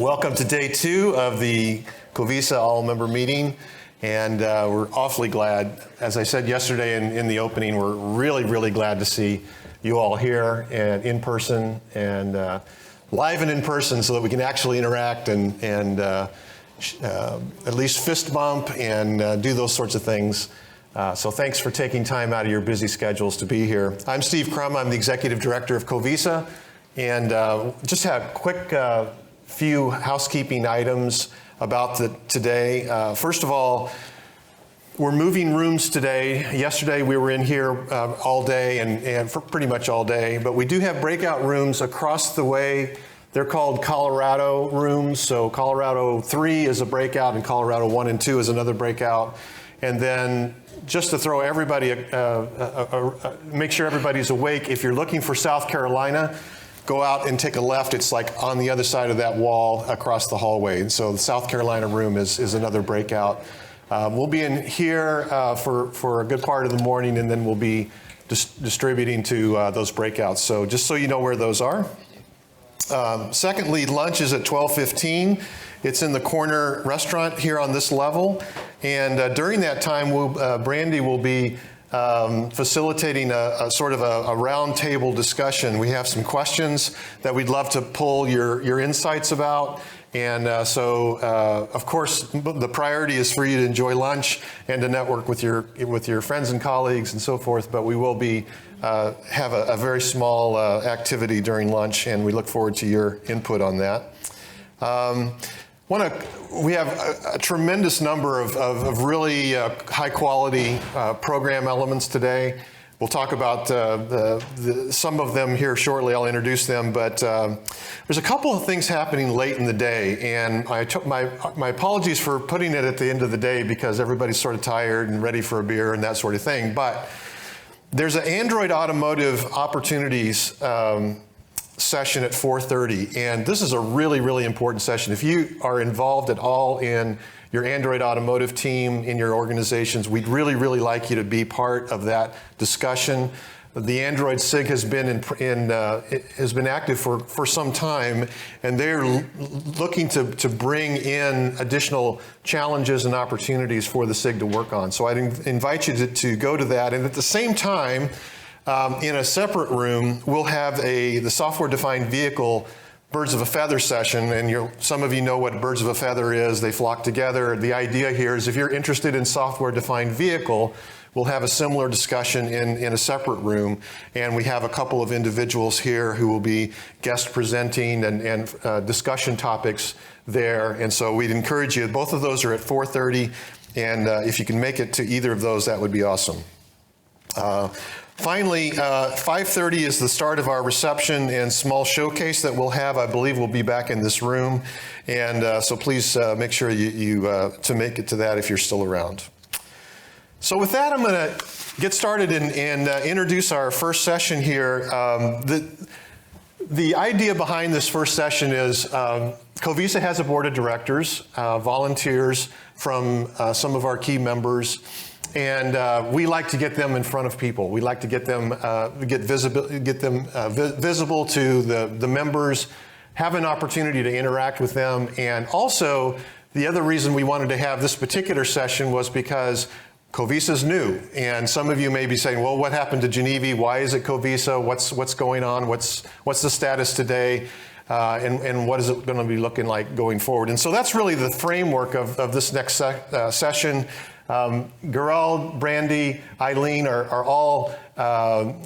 Welcome to day 2 of the COVESA all-member meeting, and we're awfully glad. As I said yesterday in the opening, we're really glad to see you all here and in person and live and in person, so that we can actually interact and at least fist bump and do those sorts of things. So thanks for taking time out of your busy schedules to be here. I'm Steve Crum. I'm the Executive Director of COVESA, and just have a quick few housekeeping items about today. First of all, we're moving rooms today. Yesterday we were in here all day and for pretty much all day, but we do have breakout rooms across the way. They're called Colorado rooms. So Colorado 3 is a breakout and Colorado 1 and 2 is another breakout. And then just to throw everybody, make sure everybody's awake, if you're looking for South Carolina, go out and take a left. It's like on the other side of that wall across the hallway. And so the South Carolina room is another breakout. We'll be in here for a good part of the morning, and then we'll be distributing to those breakouts. So just so you know where those are. Secondly, lunch is at 12:15. It's in the corner restaurant here on this level. And during that time, Brandy will be facilitating a sort of a roundtable discussion. We have some questions that we'd love to pull your insights about. And of course, the priority is for you to enjoy lunch and to network with your friends and colleagues and so forth. But we will be have a very small activity during lunch, and we look forward to your input on that. We have a tremendous number of really high quality program elements today. We'll talk about some of them here shortly. I'll introduce them, but there's a couple of things happening late in the day, and my apologies for putting it at the end of the day because everybody's sort of tired and ready for a beer and that sort of thing. But there's an Android Automotive Opportunities session at 4:30, and this is a really important session. If you are involved at all in your Android Automotive team in your organizations, we'd really like you to be part of that discussion. The Android SIG has been has been active for some time, and they're looking to bring in additional challenges and opportunities for the SIG to work on. So I'd invite you to go to that, and at the same time, in a separate room, we'll have the software-defined vehicle birds of a feather session, and some of you know what birds of a feather is. They flock together. The idea here is if you're interested in software-defined vehicle, we'll have a similar discussion in a separate room, and we have a couple of individuals here who will be guest presenting and discussion topics there, and so we'd encourage you. Both of those are at 4:30, and if you can make it to either of those, that would be awesome. Finally, 5:30 is the start of our reception and small showcase that we'll have. I believe we'll be back in this room, and so please make sure you to make it to that if you're still around. So with that, I'm going to get started and introduce our first session here. The idea behind this first session is COVESA has a board of directors, volunteers from some of our key members. And we like to get them in front of people. We like to get them visible to the members, have an opportunity to interact with them. And also, the other reason we wanted to have this particular session was because COVESA is new. And some of you may be saying, well, what happened to Geneva? Why is it COVESA? What's going on? What's the status today? And what is it going to be looking like going forward? And so that's really the framework of this next session. Gerald, Brandy, Eileen are all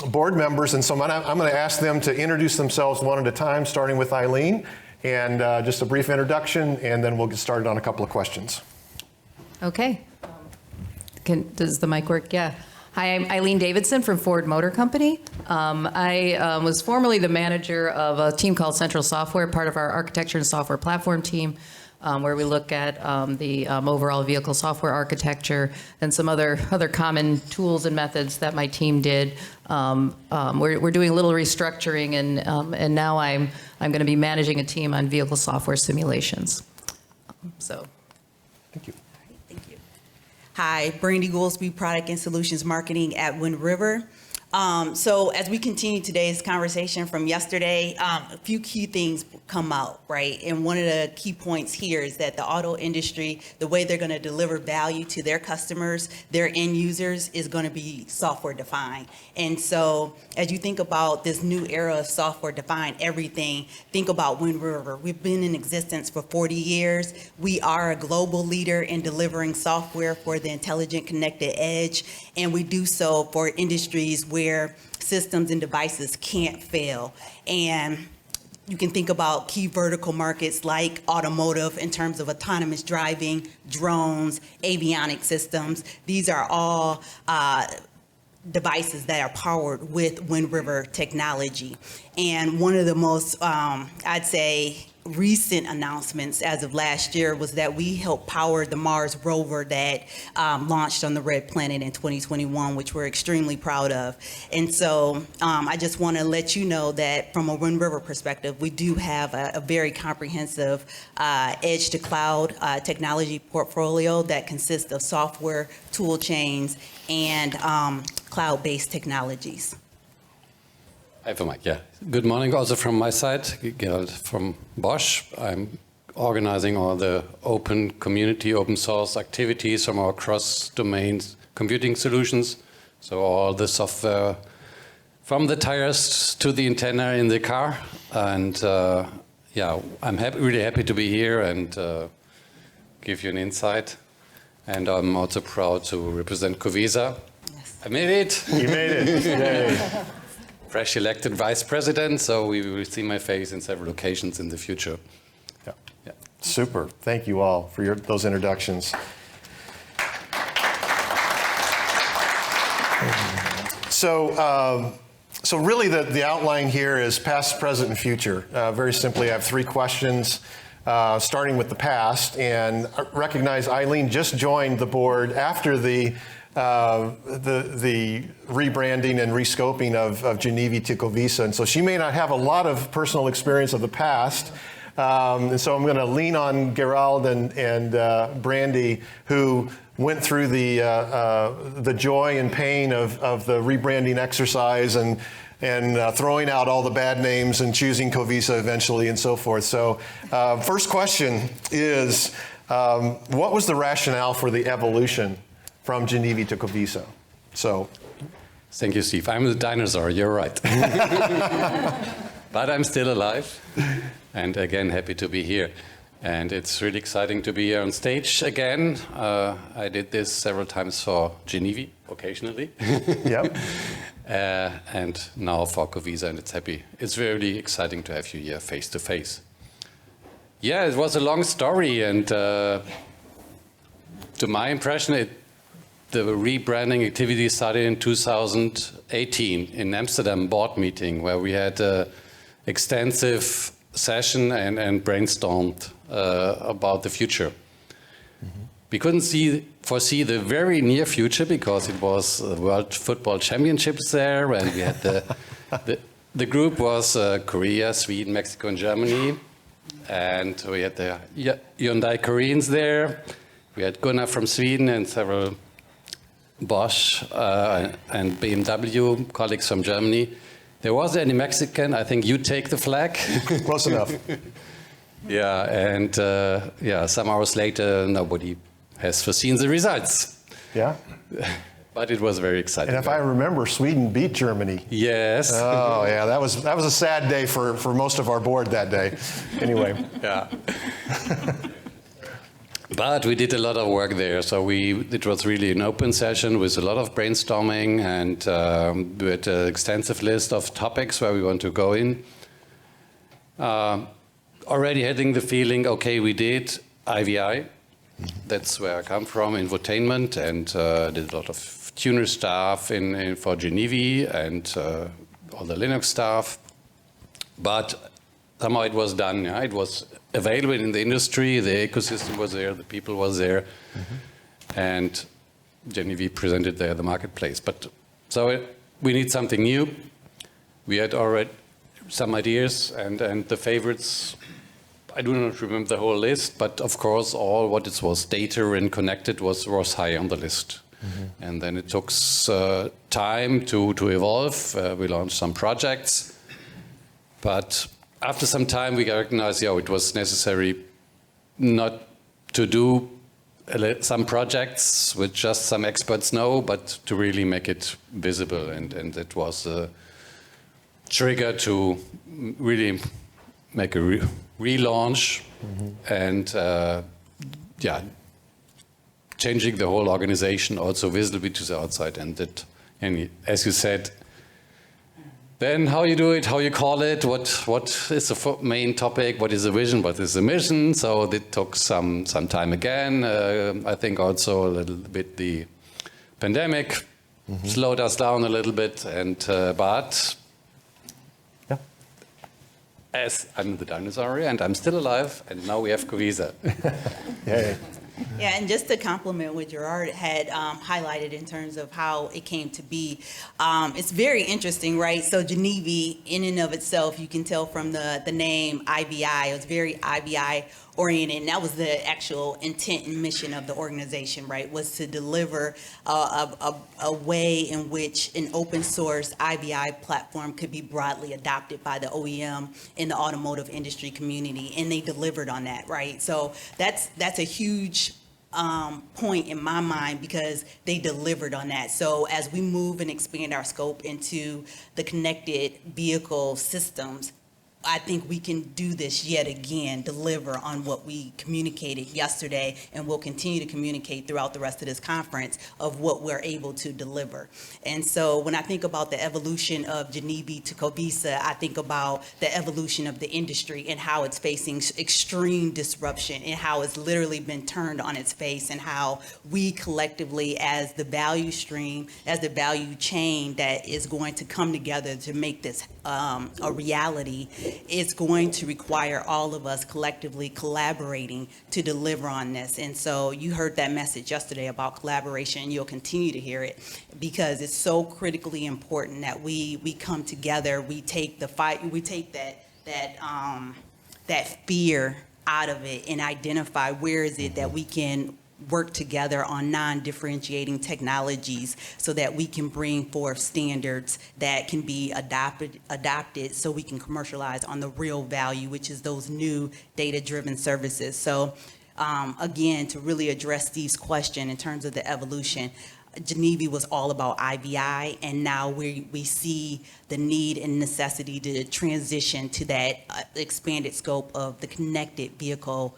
board members, and so I'm going to ask them to introduce themselves one at a time, starting with Eileen, and just a brief introduction, and then we'll get started on a couple of questions. Okay. Does the mic work? Yeah. Hi, I'm Eileen Davidson from Ford Motor Company. I was formerly the manager of a team called Central Software, part of our architecture and software platform team, where we look at the overall vehicle software architecture and some other common tools and methods that my team did. We're doing a little restructuring, and now I'm going to be managing a team on vehicle software simulations. Thank you. Thank you. Hi, Brandy, Goolsby, Product and Solutions Marketing at Wind River. So as we continue today's conversation from yesterday, a few key things come out, right? And one of the key points here is that the auto industry, the way they're going to deliver value to their customers, their end users, is going to be software defined. And so as you think about this new era of software defined everything, think about Wind River. We've been in existence for 40 years. We are a global leader in delivering software for the intelligent connected edge, and we do so for industries where systems and devices can't fail. And you can think about key vertical markets like automotive in terms of autonomous driving, drones, avionic systems. These are all devices that are powered with Wind River technology. And one of the most, I'd say, recent announcements as of last year was that we helped power the Mars rover that launched on the Red Planet in 2021, which we're extremely proud of. And so I just want to let you know that from a Wind River perspective, we do have a very comprehensive edge to cloud technology portfolio that consists of software, tool chains, and cloud-based technologies. I have a mic, yeah. Good morning also from my side, Gerald from Bosch. I'm organizing all the open community, open source activities from our cross-domain computing solutions. So all the software from the tires to the antenna in the car. And yeah, I'm really happy to be here and give you an insight. And I'm also proud to represent COVESA. Yes. I made it. You made it. Yay. Fresh elected vice president, so we will see my face in several occasions in the future. Yeah. Yeah. Super. Thank you all for those introductions. So really the outline here is past, present, and future. Very simply, I have 3 questions, starting with the past. And I recognize Eileen just joined the board after the rebranding and rescoping of Genevi to COVESA, and so she may not have a lot of personal experience of the past. And so I'm going to lean on Gerald and Brandy, who went through the joy and pain of the rebranding exercise and throwing out all the bad names and choosing COVESA eventually and so forth. So first question is, what was the rationale for the evolution from Genevi to COVESA? So, thank you, Steve. I'm the dinosaur, you're right. But I'm still alive. And again, happy to be here. And it's really exciting to be here on stage again. I did this several times for Genevi, occasionally. yep. And now for COVESA, and it's really exciting to have you here face to face. Yeah, it was a long story, and to my impression, the rebranding activity started in 2018 in Amsterdam board meeting, where we had an extensive session and brainstormed about the future. Mm-hmm. We couldn't foresee the very near future because it was the World Football Championships there, and we had the group was Korea, Sweden, Mexico, and Germany, and we had the Hyundai Koreans there. We had Gunnar from Sweden and several Bosch and BMW colleagues from Germany. There was any Mexican. I think you take the flag. Close enough. Yeah, and some hours later, nobody has foreseen the results. Yeah. But it was very exciting. And if I remember, Sweden beat Germany. Yes. Oh yeah, that was a sad day for most of our board that day. Anyway. Yeah. But we did a lot of work there, so it was really an open session with a lot of brainstorming, and we had an extensive list of topics where we want to go in. Already having the feeling, okay, we did IVI, that's where I come from, infotainment, and did a lot of tuner stuff for Genevi and all the Linux stuff. But somehow it was done. Yeah? It was available in the industry, the ecosystem was there, the people was there, and Genevi presented there the marketplace. But so we need something new. We had already some ideas, and the favorites, I do not remember the whole list, but of course all what it was data and connected was high on the list. And then it took time to evolve. We launched some projects. But after some time, we recognized, it was necessary not to do some projects which just some experts know, but to really make it visible. And it was a trigger to really make a relaunch and changing the whole organization also visibly to the outside. And as you said, then how you do it, how you call it, what is the main topic, what is the vision, what is the mission. So it took some time again. I think also a little bit the pandemic slowed us down a little bit, but as I'm the dinosaur and I'm still alive, and now we have COVESA. Yay. Yeah, and just to complement what Gerard had highlighted in terms of how it came to be, it's very interesting, right? So Geneva, in and of itself, you can tell from the name IBI, it was very IBI oriented, and that was the actual intent and mission of the organization, right? Was to deliver a way in which an open source IBI platform could be broadly adopted by the OEM in the automotive industry community, and they delivered on that, right? So that's a huge point in my mind, because they delivered on that. So as we move and expand our scope into the connected vehicle systems, I think we can do this yet again, deliver on what we communicated yesterday, and we'll continue to communicate throughout the rest of this conference of what we're able to deliver. And so when I think about the evolution of Geneva to COVESA, I think about the evolution of the industry and how it's facing extreme disruption, and how it's literally been turned on its face, and how we collectively, as the value stream, as the value chain that is going to come together to make this a reality, it's going to require all of us collectively collaborating to deliver on this. And so you heard that message yesterday about collaboration, and you'll continue to hear it, because it's so critically important that we come together, we take the fight, we take that fear out of it, and identify where is it that we can work together on non-differentiating technologies so that we can bring forth standards that can be adopted so we can commercialize on the real value, which is those new data-driven services. So again, to really address Steve's question in terms of the evolution, Geneva was all about IVI, and now we see the need and necessity to transition to that expanded scope of the connected vehicle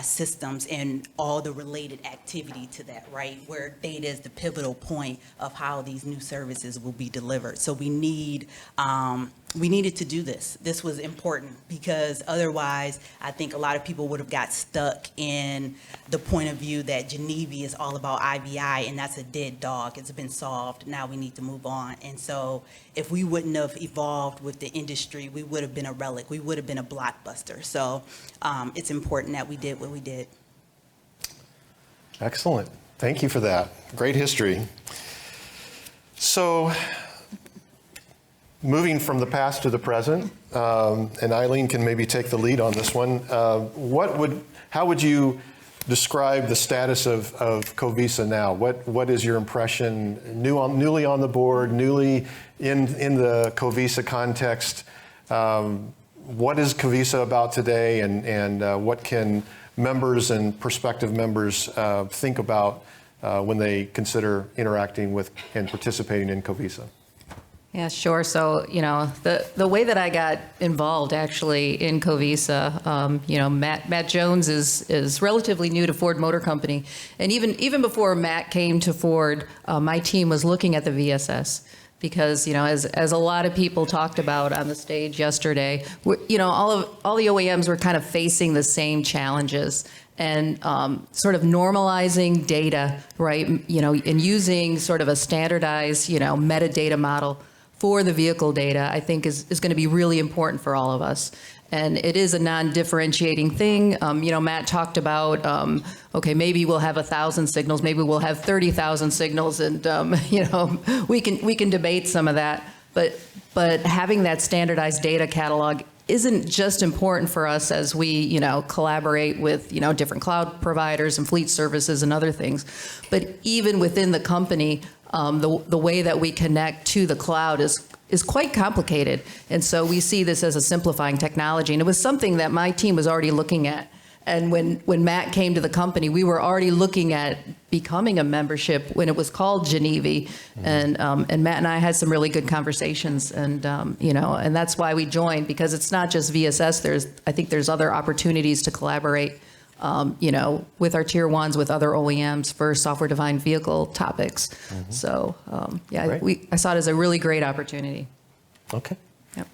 systems and all the related activity to that, right? Where data is the pivotal point of how these new services will be delivered. So we needed to do this. This was important, because otherwise I think a lot of people would have got stuck in the point of view that Geneva is all about IVI, and that's a dead dog. It's been solved. Now we need to move on. And so if we wouldn't have evolved with the industry, we would have been a relic. We would have been a blockbuster. So it's important that we did what we did. Excellent. Thank you for that. Great history. So moving from the past to the present, and Eileen can maybe take the lead on this one. How would you describe the status of COVESA now? What is your impression, newly on the board, newly in the COVESA context? What is COVESA about today, and what can members and prospective members think about when they consider interacting with and participating in COVESA? Yeah, sure. So, the way that I got involved actually in COVESA, Matt Jones is relatively new to Ford Motor Company. And even before Matt came to Ford, my team was looking at the VSS. Because, as a lot of people talked about on the stage yesterday, all the OEMs were kind of facing the same challenges, and sort of normalizing data, right? And using sort of a standardized, metadata model for the vehicle data, I think is going to be really important for all of us. And it is a non-differentiating thing. Matt talked about, okay, maybe we'll have 1,000 signals, maybe we'll have 30,000 signals, and we can debate some of that. But having that standardized data catalog isn't just important for us as we, collaborate with, different cloud providers and fleet services and other things, but even within the company, the way that we connect to the cloud is quite complicated. And so we see this as a simplifying technology. And it was something that my team was already looking at. And when Matt came to the company, we were already looking at becoming a membership when it was called Geneva. And Matt and I had some really good conversations. And, and that's why we joined, because it's not just VSS. I think there's other opportunities to collaborate, with our tier ones, with other OEMs for software-defined vehicle topics. So, Great. I saw it as a really great opportunity. Okay. Yep.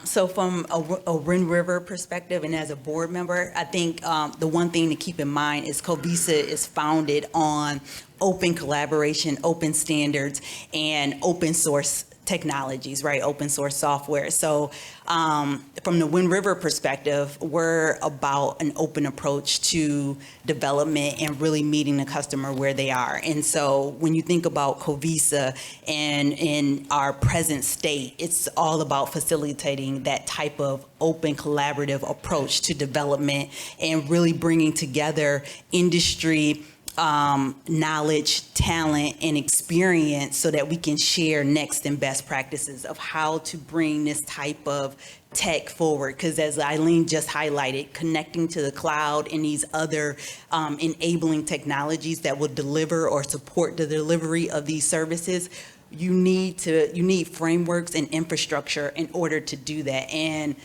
So from a Wind River perspective and as a board member, I think the one thing to keep in mind is COVESA is founded on open collaboration, open standards, and open source technologies, right? Open source software. So from the Wind River perspective, we're about an open approach to development and really meeting the customer where they are. And so when you think about COVESA and in our present state, it's all about facilitating that type of open collaborative approach to development and really bringing together industry knowledge, talent, and experience so that we can share next and best practices of how to bring this type of tech forward. Because as Eileen just highlighted, connecting to the cloud and these other enabling technologies that will deliver or support the delivery of these services, you need frameworks and infrastructure in order to do that. And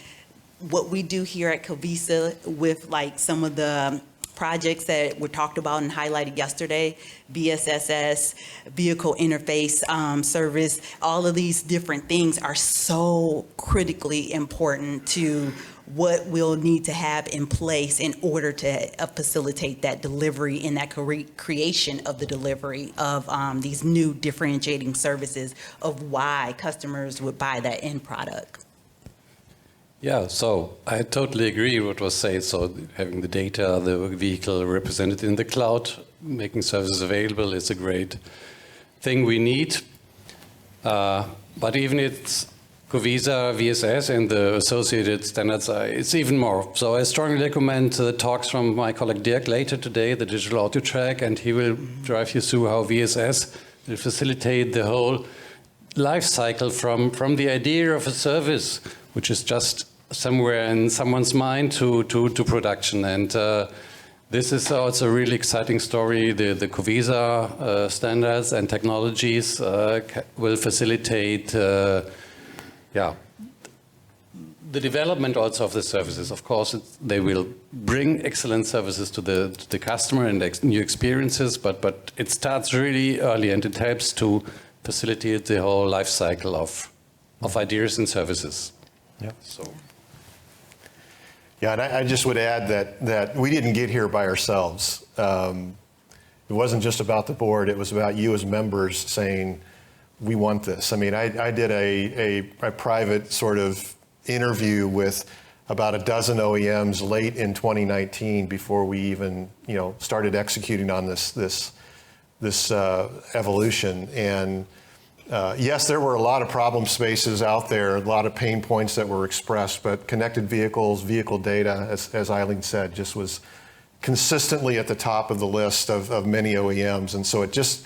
what we do here at COVESA with like some of the projects that were talked about and highlighted yesterday, VSSS, vehicle interface service, all of these different things are so critically important to what we'll need to have in place in order to facilitate that delivery and that creation of the delivery of these new differentiating services of why customers would buy that end product. Yeah, so I totally agree with what was said. So having the data, the vehicle represented in the cloud, making services available is a great thing we need. But even it's COVESA, VSS, and the associated standards, it's even more. So I strongly recommend the talks from my colleague Dirk later today, the digital auto track, and he will drive you through how VSS will facilitate the whole life cycle from the idea of a service, which is just somewhere in someone's mind to production. And this is also a really exciting story. The COVESA standards and technologies will facilitate the development also of the services. Of course, they will bring excellent services to the customer and new experiences, but it starts really early and it helps to facilitate the whole life cycle of ideas and services. Yeah. So. Yeah, and I just would add that we didn't get here by ourselves. It wasn't just about the board, it was about you as members saying, we want this. I mean, I did a private sort of interview with about a dozen OEMs late in 2019 before we even, started executing on this evolution. And yes, there were a lot of problem spaces out there, a lot of pain points that were expressed, but connected vehicles, vehicle data, as Eileen said, just was consistently at the top of the list of many OEMs. And so it just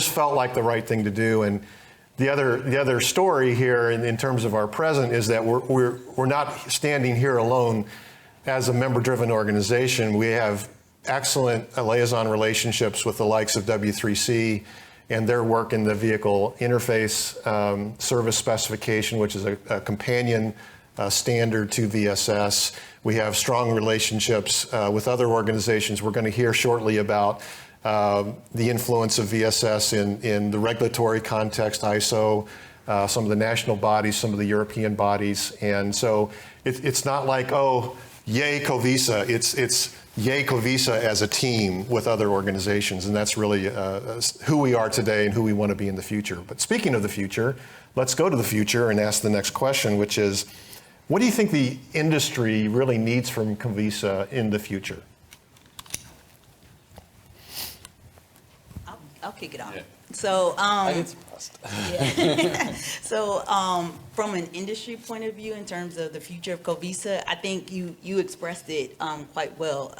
felt like the right thing to do. And the other story here in terms of our present is that we're not standing here alone as a member-driven organization. We have excellent liaison relationships with the likes of W3C and their work in the vehicle interface service specification, which is a companion standard to VSS. We have strong relationships with other organizations. We're going to hear shortly about the influence of VSS in the regulatory context, ISO, some of the national bodies, some of the European bodies. And so it's not like, oh, yay COVESA. It's yay COVESA as a team with other organizations. And that's really who we are today and who we want to be in the future. But speaking of the future, let's go to the future and ask the next question, which is, what do you think the industry really needs from COVESA in the future? I'll kick it off. Yeah. So, I did surprised. yeah. So, from an industry point of view, in terms of the future of COVESA, I think you expressed it quite well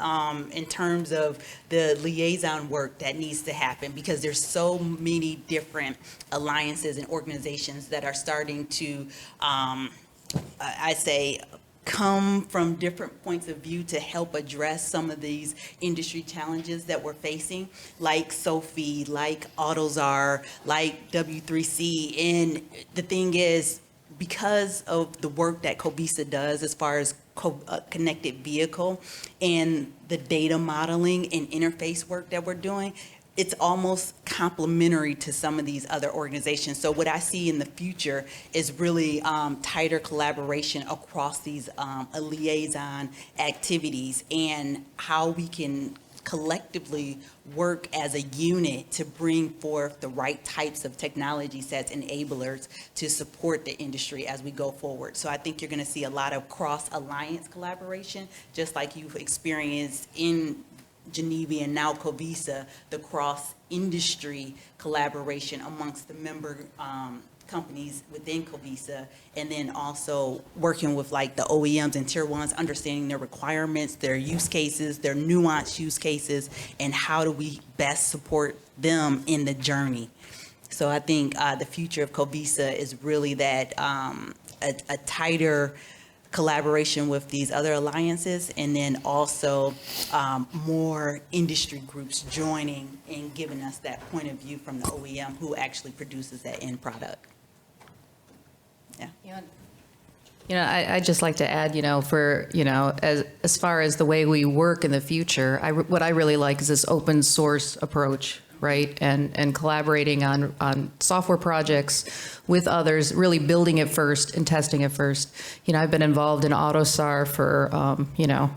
in terms of the liaison work that needs to happen, because there's so many different alliances and organizations that are starting to, I say, come from different points of view to help address some of these industry challenges that we're facing, like Sophie, like AutoZar, like W3C. And the thing is, because of the work that COVESA does as far as connected vehicle and the data modeling and interface work that we're doing, it's almost complementary to some of these other organizations. So what I see in the future is really tighter collaboration across these liaison activities, and how we can collectively work as a unit to bring forth the right types of technology sets, enablers to support the industry as we go forward. So I think you're going to see a lot of cross-alliance collaboration, just like you've experienced in Geneva and now COVESA, the cross-industry collaboration amongst the member companies within COVESA, and then also working with like the OEMs and tier ones, understanding their requirements, their use cases, their nuanced use cases, and how do we best support them in the journey. So I think the future of COVESA is really that a tighter collaboration with these other alliances, and then also more industry groups joining and giving us that point of view from the OEM who actually produces that end product. Yeah. I'd just like to add, for, as far as the way we work in the future, what I really like is this open source approach, right? And collaborating on software projects with others, really building it first and testing it first. I've been involved in AutoSAR for,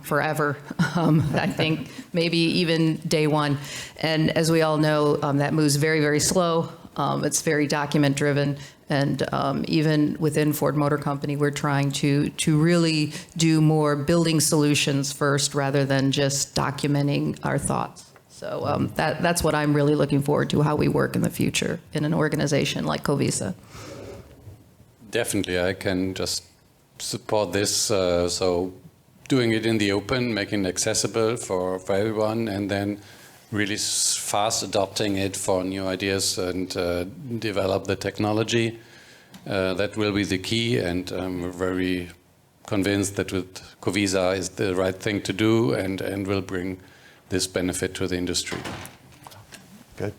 forever. I think maybe even day one. And as we all know, that moves very, very slow. It's very document driven. And even within Ford Motor Company, we're trying to really do more building solutions first rather than just documenting our thoughts. So that's what I'm really looking forward to, how we work in the future in an organization like COVESA. Definitely, I can just support this. So doing it in the open, making it accessible for everyone, and then really fast adopting it for new ideas and develop the technology. That will be the key, and we're very convinced that with COVESA is the right thing to do, and will bring this benefit to the industry. Good.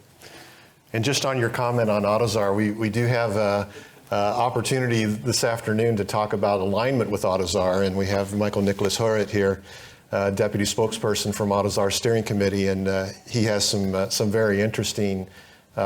And just on your comment on AutoZar, we do have an opportunity this afternoon to talk about alignment with AutoZar, and we have Michael Nicholas Horit here, Deputy Spokesperson from AutoZar Steering Committee, and he has some very interesting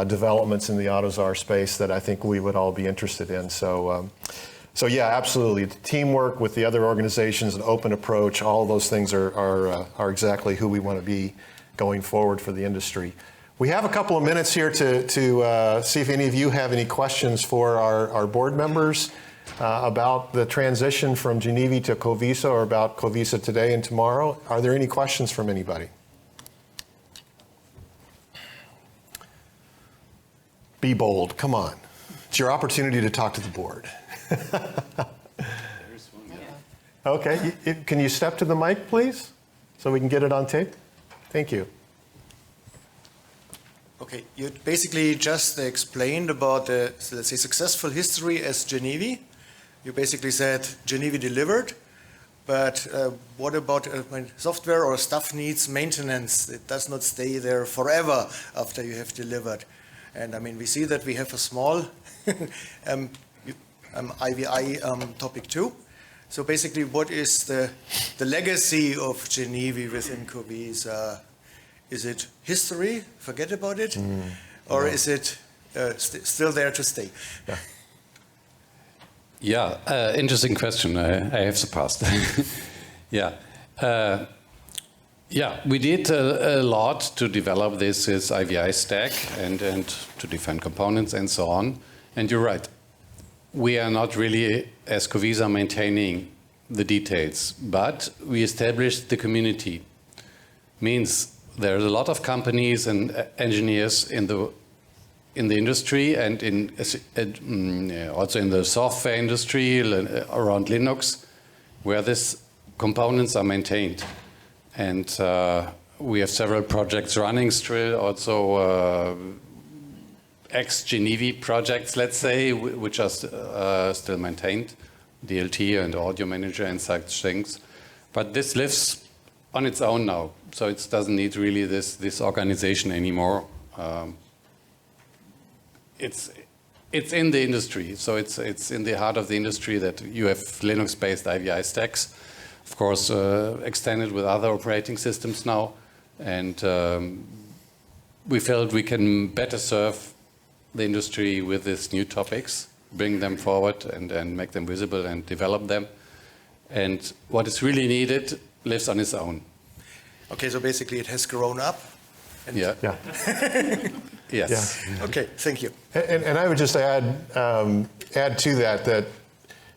developments in the AutoZar space that I think we would all be interested in. So yeah, absolutely. Teamwork with the other organizations, an open approach, all of those things are exactly who we want to be going forward for the industry. We have a couple of minutes here to see if any of you have any questions for our board members about the transition from Geneva to COVESA, or about COVESA today and tomorrow. Are there any questions from anybody? Be bold, come on. It's your opportunity to talk to the board. Okay, can you step to the mic, please, so we can get it on tape? Thank you. Okay, you basically just explained about the, let's say, successful history as Geneva. You basically said Geneva delivered, but what about when software or stuff needs maintenance? It does not stay there forever after you have delivered. And I mean, we see that we have a small IVI topic too. So basically, what is the legacy of Geneva within COVESA? Is it history? Forget about it, or is it still there to stay? Yeah, interesting question. I have surpassed. Yeah. Yeah, we did a lot to develop this IVI stack and to define components and so on. And you're right. We are not really, as COVESA, maintaining the details, but we established the community. Means there's a lot of companies and engineers in the in the industry and also in the software industry around Linux, where these components are maintained. And we have several projects running still, also ex-Genevi projects, let's say, which are still maintained, DLT and Audio Manager and such things. But this lives on its own now, so it doesn't need really this organization anymore. It's in the industry, so it's in the heart of the industry that you have Linux-based IVI stacks, of course, extended with other operating systems now, and we felt we can better serve the industry with these new topics, bring them forward and make them visible and develop them. And what is really needed lives on its own. Okay, so basically it has grown up. And Yeah. Yeah. Yes. Okay, thank you. And I would just add to that,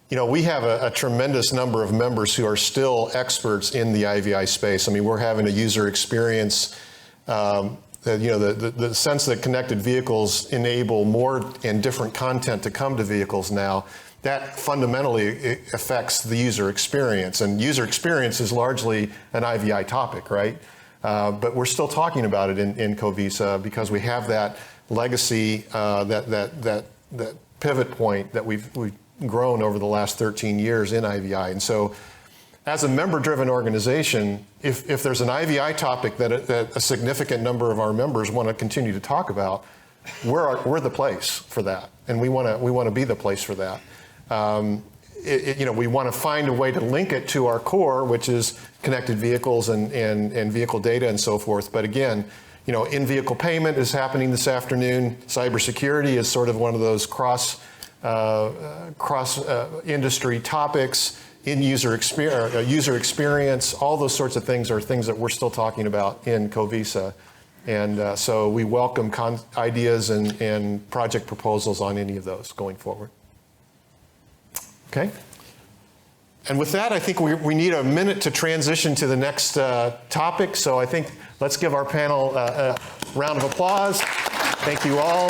you know, we have a tremendous number of members who are still experts in the IVI space. I mean, we're having a user experience, you know, the sense that connected vehicles enable more and different content to come to vehicles now. That fundamentally affects the user experience, and user experience is largely an IVI topic, right? But we're still talking about it in COVESA because we have that legacy, that pivot point that we've grown over the last 13 years in IVI. And so as a member-driven organization, if there's an IVI topic that a significant number of our members want to continue to talk about, we're the place for that, and we want to be the place for that. You know, we want to find a way to link it to our core, which is connected vehicles and vehicle data and so forth. But again, you know, in-vehicle payment is happening this afternoon. Cybersecurity is sort of one of those cross industry topics. User experience, all those sorts of things are things that we're still talking about in COVESA. And so we welcome ideas and project proposals on any of those going forward. Okay. And with that, I think we need a minute to transition to the next topic. So I think let's give our panel a round of applause. Thank you all.